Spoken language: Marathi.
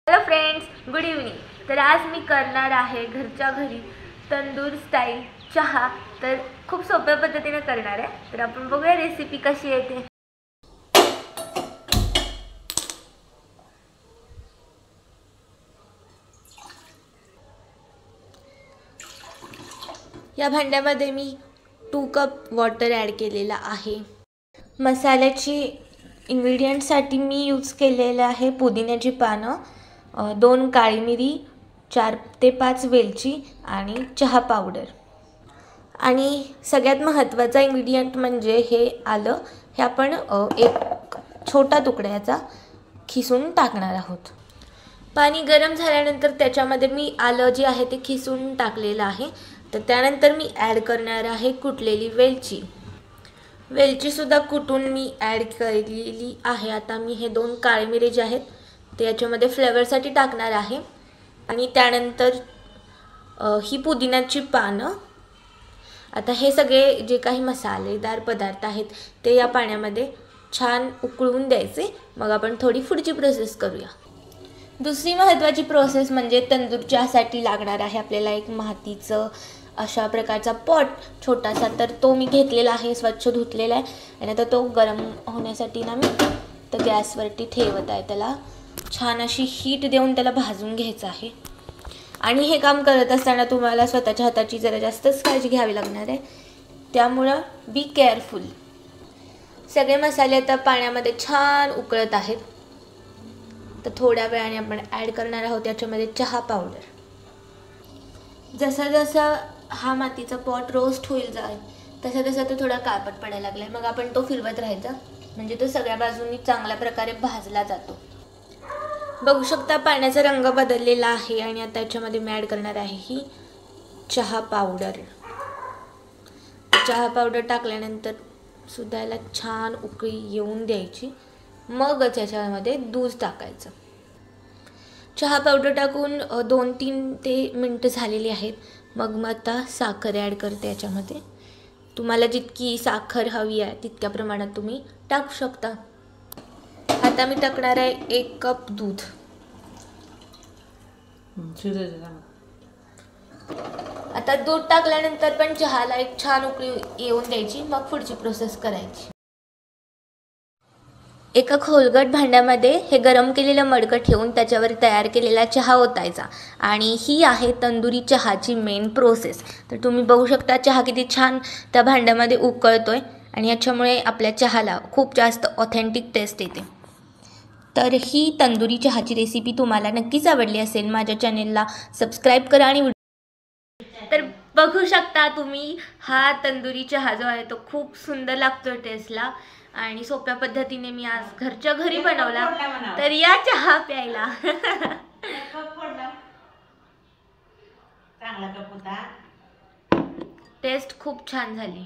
Hello friends, good evening. तर आज मी करणार आहे घरच्या घरी तंदूर स्टाईल चहा. तर खूप सोप्या पद्धतीने करणार आहे. तर आपण बघूया रेसिपी कशी येते. या भांड्यामध्ये मी 2 कप वॉटर ॲड केलेला आहे. मसाल्याची इन्ग्रेडियंटसाठी मी यूज केलेलं आहे पुदिन्याची पानं, 2 काळी मिरी, 4 ते 5 वेलची आणि चहा पावडर. आणि सगळ्यात महत्त्वाचा इन्ग्रेडियंट म्हणजे हे आलं. हे आपण एक छोटा तुकड्याचा खिसून टाकणार आहोत. पाणी गरम झाल्यानंतर त्याच्यामध्ये मी आलं जे आहे ते खिसून टाकलेलं आहे. तर त्यानंतर मी ॲड करणार आहे कुटलेली वेलची. वेलचीसुद्धा कुटून मी ॲड केलेली आहे. आता मी हे 2 काळे मिरी जे आहेत ते याच्यामध्ये फ्लेवरसाठी टाकणार आहे. आणि त्यानंतर ही पुदिन्याची पानं. आता हे सगळे जे काही मसालेदार पदार्थ आहेत ते या पाण्यामध्ये छान उकळून द्यायचे. मग आपण थोडी पुढची प्रोसेस करूया. दुसरी महत्त्वाची प्रोसेस म्हणजे तंदूर चहासाठी लागणार आहे आपल्याला एक मातीचं अशा प्रकारचा पॉट छोटासा. तर तो मी घेतलेला आहे, स्वच्छ धुतलेला आहे. आणि आता तो गरम होण्यासाठी ना मी तर गॅसवरती ठेवत आहे. त्याला छान अशी हीट देऊन त्याला भाजून घ्यायचं आहे. आणि हे काम करत असताना तुम्हाला स्वतःच्या हाताची जरा जास्तच काळजी घ्यावी लागणार आहे. त्यामुळं बी केअरफुल. सगळे मसाले आता पाण्यामध्ये छान उकळत आहेत. तर थोड्या वेळाने आपण ॲड करणार आहोत याच्यामध्ये चहा पावडर. जसा जसा हा मातीचा पॉट रोस्ट होईल जाईल तसा तसा तो थोडा काळपट पडायला लागला आहे. मग आपण तो फिरवत राहायचा म्हणजे तो सगळ्या बाजूंनी चांगल्या प्रकारे भाजला जातो. बघू शकता पाण्याचा रंग बदललेला आहे. आणि आता याच्यामध्ये मी ॲड करणार आहे ही चहा पावडर. चहा पावडर टाकल्यानंतर सुद्धा याला छान उकळी येऊन द्यायची. मगच याच्यामध्ये दूध टाकायचं. चहा पावडर टाकून 2-3 ते मिनटं झालेली आहेत. मग आता साखर ॲड करते याच्यामध्ये. तुम्हाला जितकी साखर हवी आहे तितक्या प्रमाणात तुम्ही टाकू शकता. आता मी टाकणार आहे 1 कप दूध. आता दूध टाकल्यानंतर पण चहाला एक छान उकळी येऊन द्यायची. मग पुढची प्रोसेस करायची. एका खोलगट भांड्यामध्ये हे गरम केलेलं मडकं ठेवून त्याच्यावर तयार केलेला चहा ओतायचा. आणि ही आहे तंदुरी चहाची मेन प्रोसेस. तर तुम्ही बघू शकता चहा किती छान त्या भांड्यामध्ये उकळतोय. आणि याच्यामुळे आपल्या चहाला खूप जास्त ऑथेंटिक टेस्ट येते. तर ही तंदुरी चहाची रेसिपी तुम्हाला नक्कीच आवडली असेल. माझ्या चॅनेलला सबस्क्राईब करा. आणि तर बघू शकता तुम्ही हा तंदुरी चहा जो आहे तो खूप सुंदर लागतो टेस्टला. आणि सोप्या पद्धतीने मी आज घरच्या घरी बनवला. तर या चहा प्यायला. टेस्ट खूप छान झाली.